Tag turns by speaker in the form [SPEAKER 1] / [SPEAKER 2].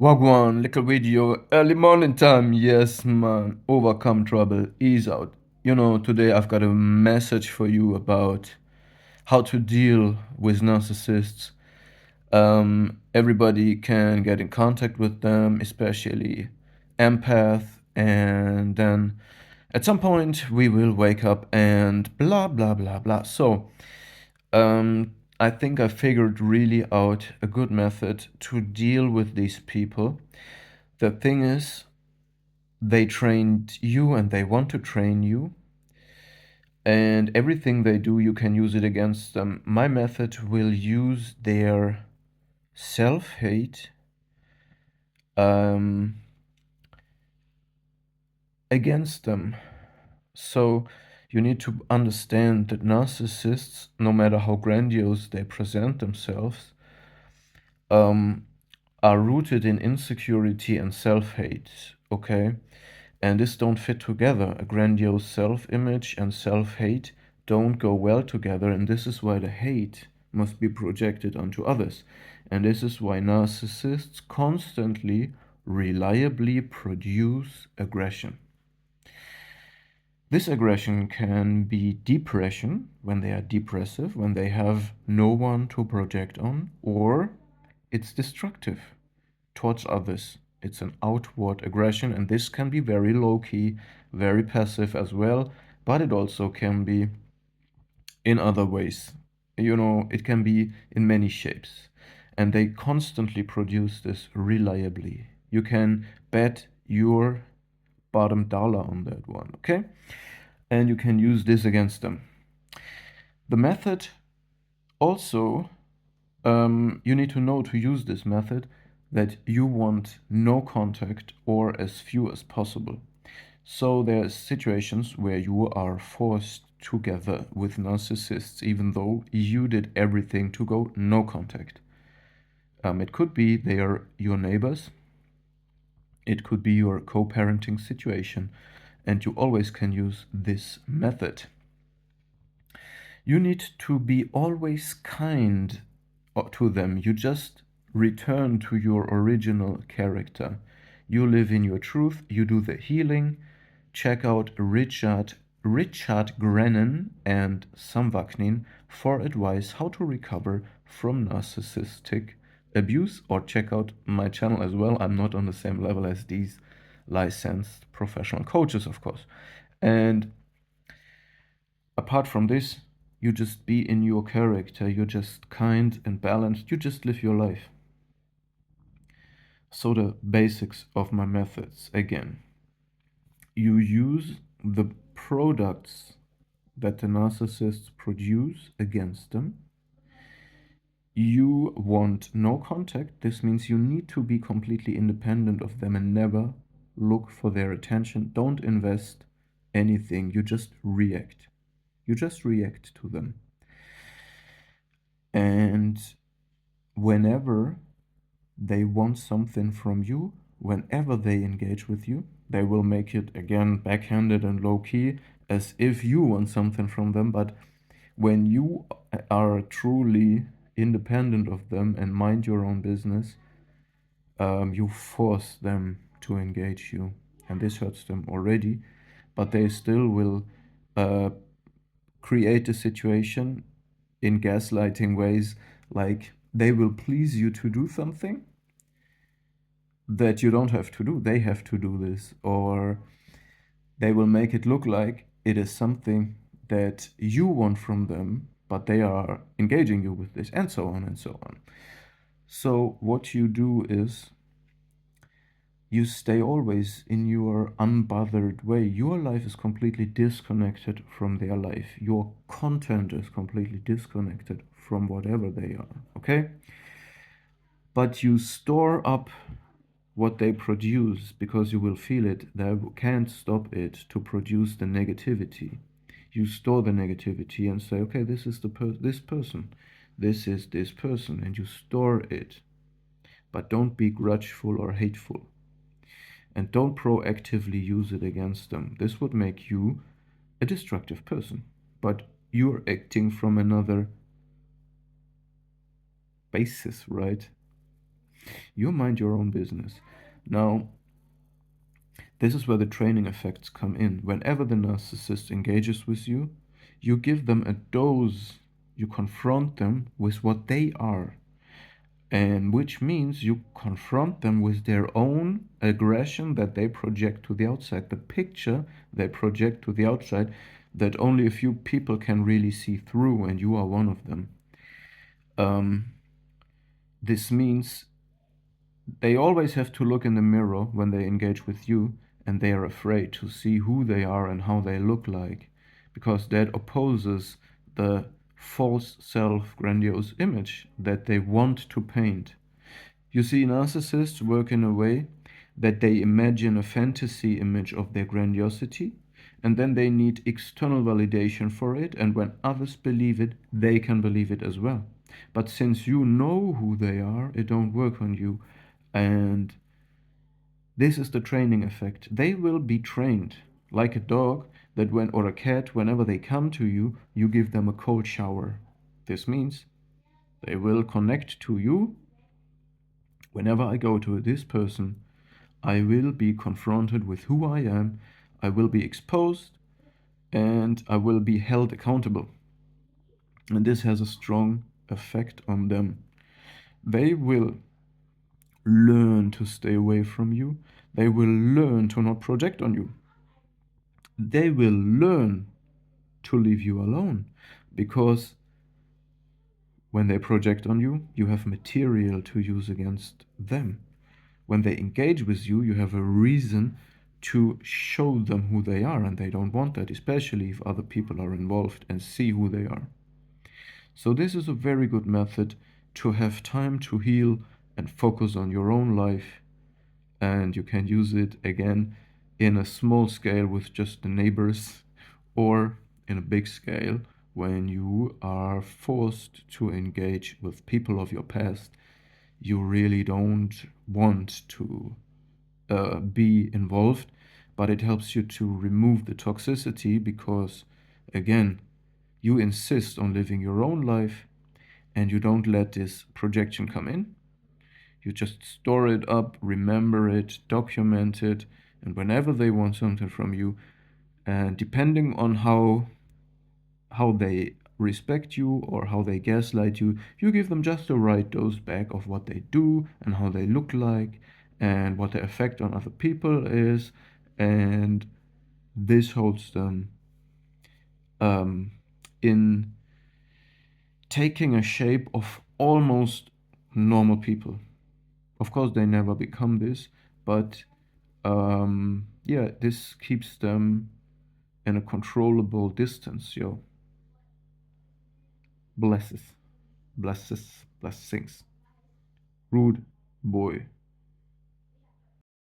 [SPEAKER 1] Wagwan, little video, early morning time. Yes, man. Overcome trouble, ease out. Today I've got a message for you about how to deal with narcissists. Everybody can get in contact with them, especially empath, and then at some point we will wake up and blah blah blah blah. I think I figured really out a good method to deal with these people. The thing is, they trained you and they want to train you, and everything they do, you can use it against them. My method will use their self hate um, against them. So you need to understand that narcissists, no matter how grandiose they present themselves, um, are rooted in insecurity and self hate, okay? And this don't fit together. A grandiose self image and self hate don't go well together, and this is why the hate must be projected onto others. And this is why narcissists constantly, reliably produce aggression. This aggression can be depression, when they are depressive, when they have no one to project on, or it's destructive towards others. It's an outward aggression, and this can be very low key, very passive as well, but it also can be in other ways. It can be in many shapes. And they constantly produce this reliably. You can bet your bottom dollar on that one, okay? And you can use this against them. The method also, you need to know to use this method that you want no contact or as few as possible. So there are situations where you are forced together with narcissists, even though you did everything to go no contact. It could be they are your neighbors. It could be your co-parenting situation, and you always can use this method. You need to be always kind to them. You just return to your original character. You live in your truth, you do the healing. Check out Richard Grennan and Samvaknin for advice how to recover from narcissistic abuse, or check out my channel as well. I'm not on the same level as these licensed professional coaches, of course. And apart from this, you just be in your character. You're just kind and balanced. You just live your life. So the basics of my methods again. You use the products that the narcissists produce against them. You want no contact. This means you need to be completely independent of them and never look for their attention. Don't invest anything. You just react. You just react to them. And whenever they want something from you, whenever they engage with you, they will make it again backhanded and low key, as if you want something from them. But when you are truly independent of them and mind your own business, you force them to engage you, and this hurts them already, but they still will create a situation in gaslighting ways, like they will please you to do something that you don't have to do. They have to do this, or they will make it look like it is something that you want from them, but they are engaging you with this, and so on and so on. So what you do is you stay always in your unbothered way. Your life is completely disconnected from their life. Your content is completely disconnected from whatever they are, okay? But you store up what they produce because you will feel it. They can't stop it to produce the negativity. You store the negativity and say, okay, this is this person. This is this person, and you store it. But don't be grudgeful or hateful. And don't proactively use it against them. This would make you a destructive person. But you're acting from another basis, right? You mind your own business. Now, this is where the training effects come in. Whenever the narcissist engages with you, you give them a dose, you confront them with what they are, and which means you confront them with their own aggression that they project to the outside, the picture they project to the outside that only a few people can really see through, and you are one of them. Um, this means they always have to look in the mirror when they engage with you, and they are afraid to see who they are and how they look like, because that opposes the false self grandiose image that they want to paint. You see, narcissists work in a way that they imagine a fantasy image of their grandiosity, and then they need external validation for it, and when others believe it, they can believe it as well. But since you know who they are, it don't work on you. And this is the training effect. They will be trained like a dog that when or a cat, whenever they come to you, you give them a cold shower. This means they will connect to you. Whenever I go to this person, I will be confronted with who I am, I will be exposed, and I will be held accountable. And this has a strong effect on them. They will learn to stay away from you, they will learn to not project on you, they will learn to leave you alone, because when they project on you, you have material to use against them. When they engage with you, you have a reason to show them who they are, and they don't want that, especially if other people are involved and see who they are. So this is a very good method to have time to heal and focus on your own life, and you can use it again in a small scale with just the neighbors, or in a big scale when you are forced to engage with people of your past you really don't want to be involved, but it helps you to remove the toxicity because, again, you insist on living your own life and you don't let this projection come in. You just store it up, remember it, document it, and whenever they want something from you, and depending on how they respect you or how they gaslight you, you give them just the right dose back of what they do and how they look like and what their effect on other people is, and this holds them um, in taking a shape of almost normal people. Of course, they never become this, but yeah, this keeps them in a controllable distance. Yo, blesses, blesses, blessings. Rude boy.